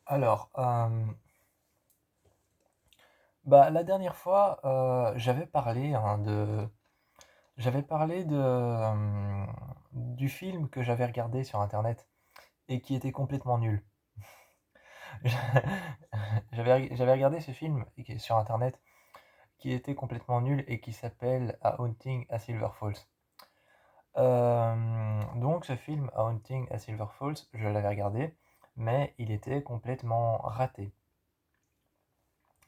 Alors, la dernière fois, j'avais parlé du film que j'avais regardé sur internet et qui était complètement nul. J'avais regardé ce film qui est sur internet, qui était complètement nul et qui s'appelle A Haunting à Silver Falls. Donc ce film A Haunting à Silver Falls, je l'avais regardé, mais il était complètement raté.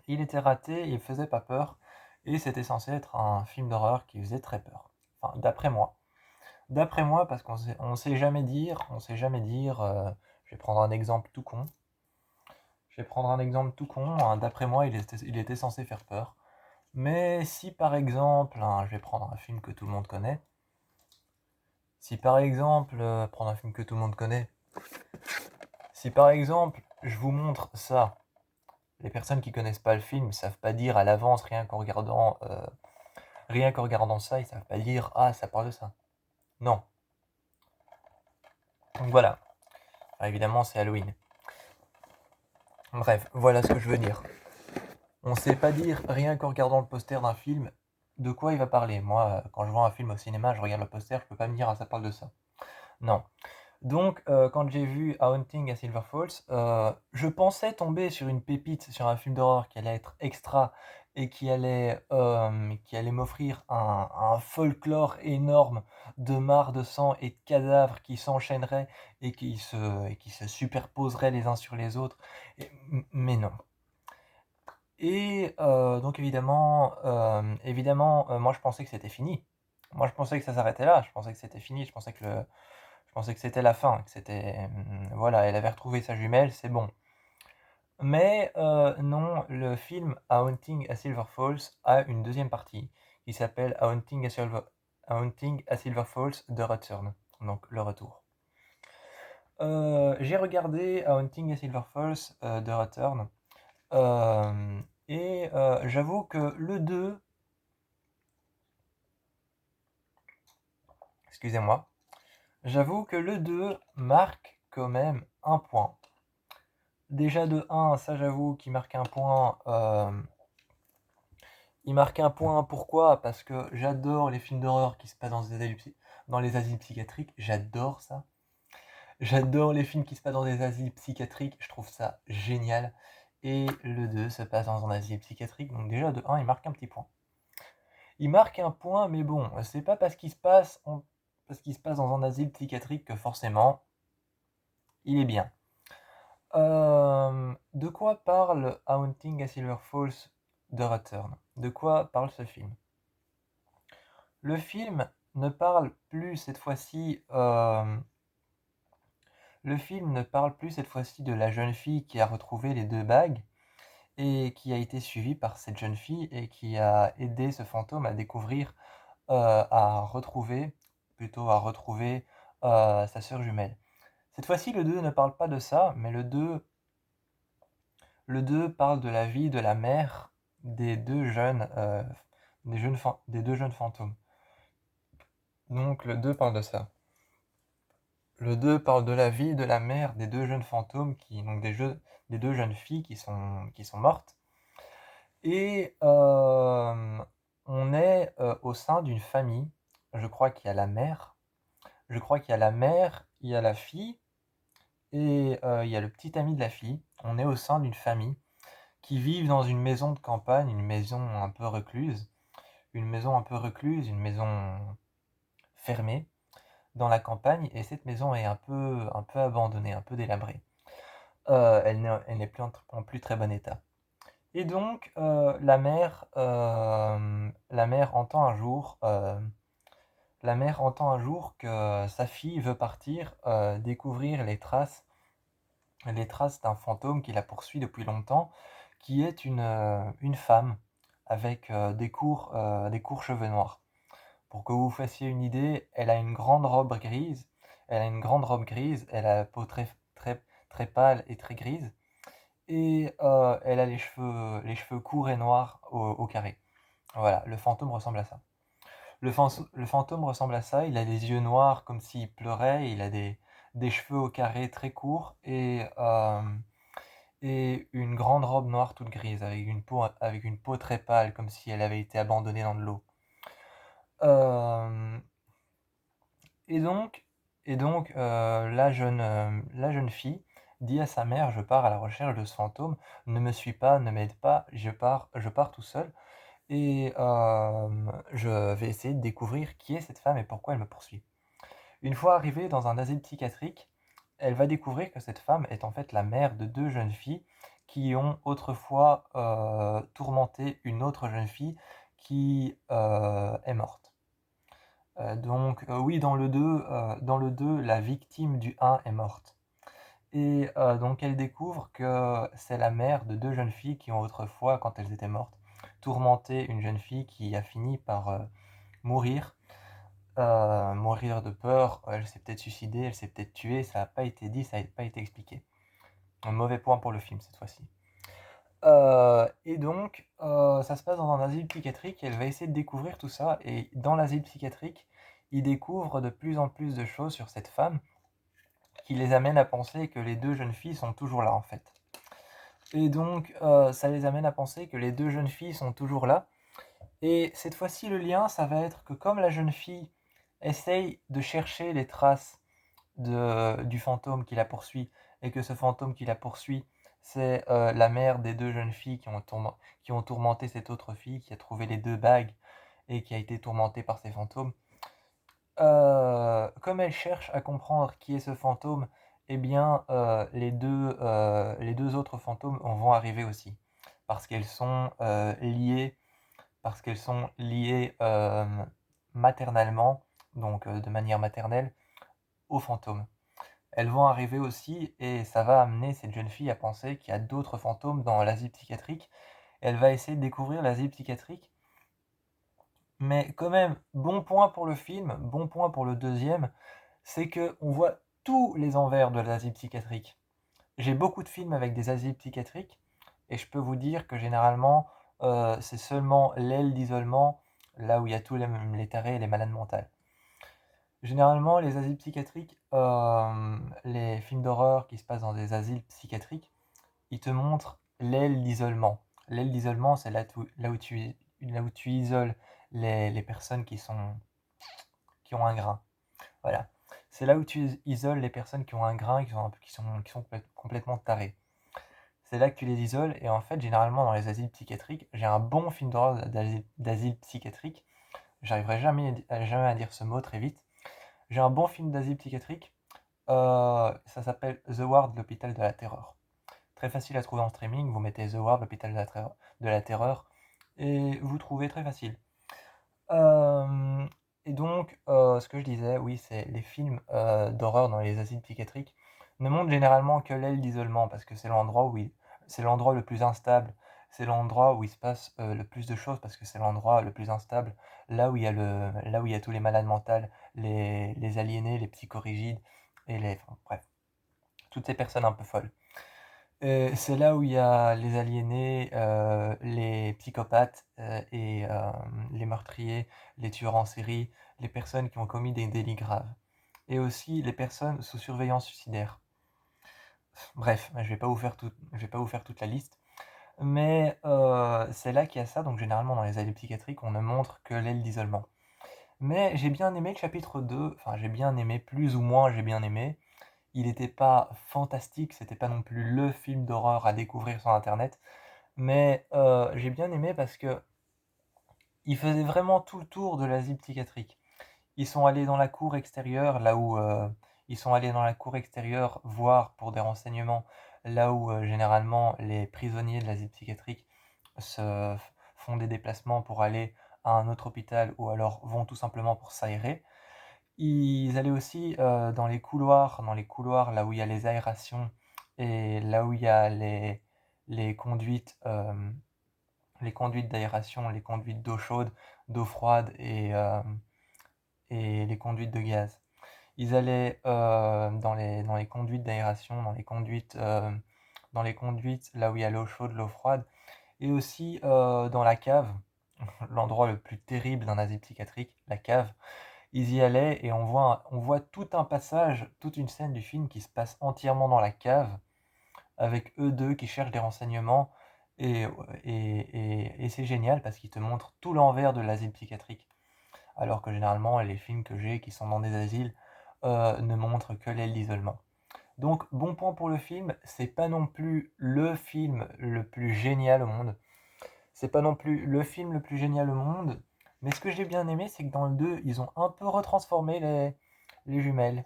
Il était raté, il faisait pas peur, et c'était censé être un film d'horreur qui faisait très peur. Enfin, d'après moi. D'après moi, parce on sait jamais dire, je vais prendre un exemple tout con. Je vais prendre un exemple tout con, hein, d'après moi, il était censé faire peur. Mais si par exemple, hein, je vais prendre un film que tout le monde connaît, si par exemple, prendre un film que tout le monde connaît, si par exemple, je vous montre ça, les personnes qui connaissent pas le film savent pas dire à l'avance, rien qu'en regardant ça, ils savent pas dire ah ça parle de ça. Non. Donc voilà. Alors, évidemment c'est Halloween. Bref, voilà ce que je veux dire. On sait pas dire rien qu'en regardant le poster d'un film de quoi il va parler. Moi, quand je vois un film au cinéma, je regarde le poster, je peux pas me dire ah ça parle de ça. Non. Donc quand j'ai vu A Haunting à Silver Falls, je pensais tomber sur une pépite, sur un film d'horreur qui allait être extra et qui allait m'offrir un folklore énorme de mares de sang et de cadavres qui s'enchaîneraient et qui se superposeraient les uns sur les autres. Mais non. Et donc évidemment, moi je pensais que c'était fini. Moi je pensais que ça s'arrêtait là, je pensais que c'était fini, je pensais que c'était la fin, que c'était, voilà, elle avait retrouvé sa jumelle, c'est bon. Mais non, le film A Haunting à Silver Falls a une deuxième partie qui s'appelle A Haunting à Silver Falls: The Return, donc le retour. J'ai regardé A Haunting à Silver Falls, The Return, et j'avoue que le 2, excusez-moi, j'avoue que le 2 marque quand même un point. Déjà de un, ça j'avoue qu'il marque un point. Il marque un point, pourquoi? Parce que j'adore les films d'horreur qui se passent dans les asiles psychiatriques, j'adore ça. J'adore les films qui se passent dans des asiles psychiatriques, je trouve ça génial. Et le 2 se passe dans un asile psychiatrique, donc déjà de un, il marque un petit point. Il marque un point, mais bon, c'est pas parce qu'il se passe dans un asile psychiatrique que forcément, il est bien. De quoi parle A Haunting à Silver Falls: The Return? De quoi parle ce film? Le film ne parle plus cette fois-ci. Le film ne parle plus cette fois-ci de la jeune fille qui a retrouvé les deux bagues et qui a été suivie par cette jeune fille et qui a aidé ce fantôme à découvrir, à retrouver sa sœur jumelle. Cette fois-ci, le 2 ne parle pas de ça, mais le 2 parle de la vie de la mère des deux jeunes, des deux jeunes fantômes. Donc le 2 parle de ça. Le 2 parle de la vie de la mère des deux jeunes fantômes, des deux jeunes filles qui sont mortes. Et on est au sein d'une famille. Je crois qu'il y a la mère. Je crois qu'il y a la mère, il y a la fille et il y a le petit ami de la fille. On est au sein d'une famille qui vivent dans une maison de campagne, une maison un peu recluse, une maison fermée dans la campagne, et cette maison est un peu abandonnée, un peu délabrée. Elle n'est plus en plus très bon état. Et donc la mère entend un jour que sa fille veut partir découvrir les traces d'un fantôme qui la poursuit depuis longtemps, qui est une femme avec des courts cheveux noirs. Pour que vous vous fassiez une idée, elle a une grande robe grise, elle a la peau très pâle et très grise, et elle a les cheveux courts et noirs au carré. Voilà, le fantôme ressemble à ça. Le fantôme ressemble à ça, il a des yeux noirs comme s'il pleurait, des cheveux au carré très courts, et une grande robe noire toute grise, avec une peau très pâle, comme si elle avait été abandonnée dans de l'eau. Euh, et donc, la jeune fille dit à sa mère: «Je pars à la recherche de ce fantôme, ne me suis pas, ne m'aide pas, je pars tout seul et je vais essayer de découvrir qui est cette femme et pourquoi elle me poursuit». Une fois arrivée dans un asile psychiatrique, elle va découvrir que cette femme est en fait la mère de 2 jeunes filles qui ont autrefois, tourmenté une autre jeune fille qui, est morte. Oui, dans le 2, la victime du un est morte et donc elle découvre que c'est la mère de 2 jeunes filles qui ont autrefois, quand elles étaient mortes, tourmenté une jeune fille qui a fini par, mourir. Mourir de peur, elle s'est peut-être suicidée, elle s'est peut-être tuée, ça n'a pas été dit, ça n'a pas été expliqué. Un mauvais point pour le film cette fois-ci. Ça se passe dans un asile psychiatrique et elle va essayer de découvrir tout ça. Et dans l'asile psychiatrique, il découvre de plus en plus de choses sur cette femme qui les amène à penser que les 2 jeunes filles sont toujours là en fait. Et donc ça les amène à penser que les 2 jeunes filles sont toujours là. Et cette fois-ci, le lien, ça va être que comme la jeune fille essaye de chercher les traces du fantôme qui la poursuit, et que ce fantôme qui la poursuit, c'est la mère des 2 jeunes filles qui ont tourmenté cette autre fille, qui a trouvé les 2 bagues et qui a été tourmentée par ces fantômes. Comme elle cherche à comprendre qui est ce fantôme, eh bien, les deux autres fantômes vont arriver aussi, parce qu'elles sont liées, maternellement, donc de manière maternelle, aux fantômes. Elles vont arriver aussi et ça va amener cette jeune fille à penser qu'il y a d'autres fantômes dans l'asile psychiatrique. Elle va essayer de découvrir l'asile psychiatrique. Mais quand même, bon point pour le film, bon point pour le deuxième, c'est que on voit tous les envers de l'asile psychiatrique. J'ai beaucoup de films avec des asiles psychiatriques et je peux vous dire que généralement, c'est seulement l'aile d'isolement, là où il y a tous les tarés et les malades mentales. Généralement, les asiles psychiatriques, les films d'horreur qui se passent dans des asiles psychiatriques, ils te montrent l'aile d'isolement. L'aile d'isolement, c'est là où tu isoles les personnes qui ont un grain. Voilà. C'est là où tu isoles les personnes qui ont un grain, qui sont complètement tarées. C'est là que tu les isoles, et en fait, généralement, dans les asiles psychiatriques, j'ai un bon film d'horreur d'asile psychiatrique. J'arriverai jamais à dire ce mot très vite. J'ai un bon film d'asile psychiatrique. Ça s'appelle The Ward, l'hôpital de la terreur. Très facile à trouver en streaming. Vous mettez The Ward, l'hôpital de la terreur, et vous trouvez très facile. Ce que je disais, oui, c'est les films d'horreur dans les asiles psychiatriques ne montrent généralement que l'aile d'isolement, parce que c'est l'endroit le plus instable, c'est l'endroit où il se passe le plus de choses, parce que c'est l'endroit le plus instable, là où il y a tous les malades mentaux, les aliénés, les psychorigides, enfin, bref, toutes ces personnes un peu folles. C'est là où il y a les aliénés, les psychopathes et les meurtriers, les tueurs en série, les personnes qui ont commis des délits graves. Et aussi les personnes sous surveillance suicidaire. Bref, je vais pas vous faire toute la liste. Mais c'est là qu'il y a ça, donc généralement dans les asiles psychiatriques, on ne montre que l'aile d'isolement. Mais j'ai bien aimé le chapitre 2, enfin j'ai bien aimé, plus ou moins j'ai bien aimé. Il n'était pas fantastique, c'était pas non plus le film d'horreur à découvrir sur internet, mais j'ai bien aimé parce que il faisait vraiment tout le tour de l'asile psychiatrique. Ils sont allés dans la cour extérieure, ils sont allés dans la cour extérieure voir pour des renseignements, là où généralement les prisonniers de l'asile psychiatrique se font des déplacements pour aller à un autre hôpital ou alors vont tout simplement pour s'aérer. Ils allaient aussi dans les couloirs là où il y a les aérations et là où il y a les conduites, les conduites d'aération, les conduites d'eau chaude, d'eau froide et les conduites de gaz. Ils allaient dans les conduites d'aération, dans les conduites là où il y a l'eau chaude, l'eau froide, et aussi dans la cave, l'endroit le plus terrible d'un asile psychiatrique, la cave. Ils y allaient et on voit tout un passage, toute une scène du film qui se passe entièrement dans la cave, avec eux deux qui cherchent des renseignements et c'est génial parce qu'ils te montrent tout l'envers de l'asile psychiatrique. Alors que généralement les films que j'ai qui sont dans des asiles, ne montrent que l'aile d'isolement. Donc bon point pour le film, c'est pas non plus le film le plus génial au monde. C'est pas non plus le film le plus génial au monde, mais ce que j'ai bien aimé, c'est que dans le 2, ils ont un peu retransformé les jumelles.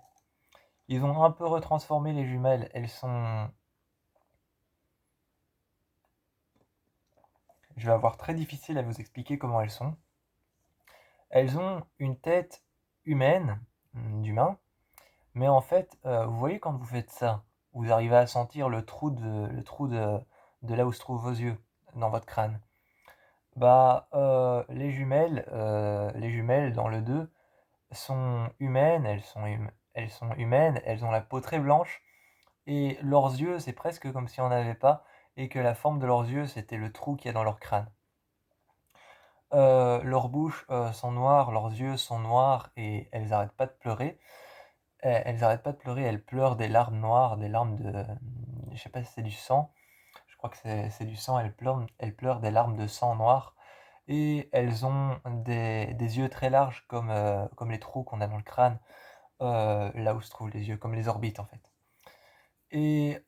Ils ont un peu retransformé les jumelles. Elles sont... Je vais avoir très difficile à vous expliquer comment elles sont. Elles ont une tête humaine, d'humain, mais en fait, vous voyez quand vous faites ça, vous arrivez à sentir le trou de là où se trouvent vos yeux, dans votre crâne. Bah, les jumelles dans le 2 sont humaines, elles sont humaines, elles ont la peau très blanche, et leurs yeux, c'est presque comme si on n'avait pas, et que la forme de leurs yeux, c'était le trou qu'il y a dans leur crâne. Leurs bouches sont noires, leurs yeux sont noirs, et elles arrêtent pas de pleurer. Elles arrêtent pas de pleurer, elles pleurent des larmes noires, des larmes de... Je sais pas si c'est du sang, je crois que c'est du sang, elles pleurent des larmes de sang noir. Et elles ont des yeux très larges comme les trous qu'on a dans le crâne, là où se trouvent les yeux, comme les orbites en fait. Et,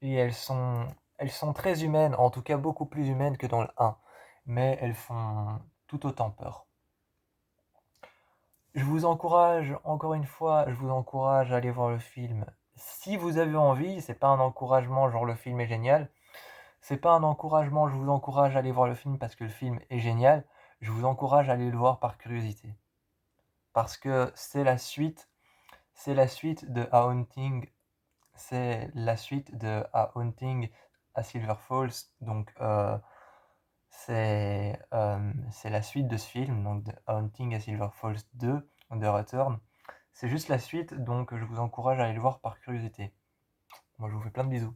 et elles sont très humaines, en tout cas beaucoup plus humaines que dans le 1, mais elles font tout autant peur. Je vous encourage, encore une fois, je vous encourage à aller voir le film. Si vous avez envie, c'est pas un encouragement genre le film est génial, c'est pas un encouragement, je vous encourage à aller voir le film parce que le film est génial, je vous encourage à aller le voir par curiosité. Parce que c'est la suite de A Haunting, c'est la suite de A Haunting à Silver Falls, donc c'est la suite de ce film, donc de A Haunting à Silver Falls 2, The Return. C'est juste la suite, donc je vous encourage à aller le voir par curiosité. Moi je vous fais plein de bisous.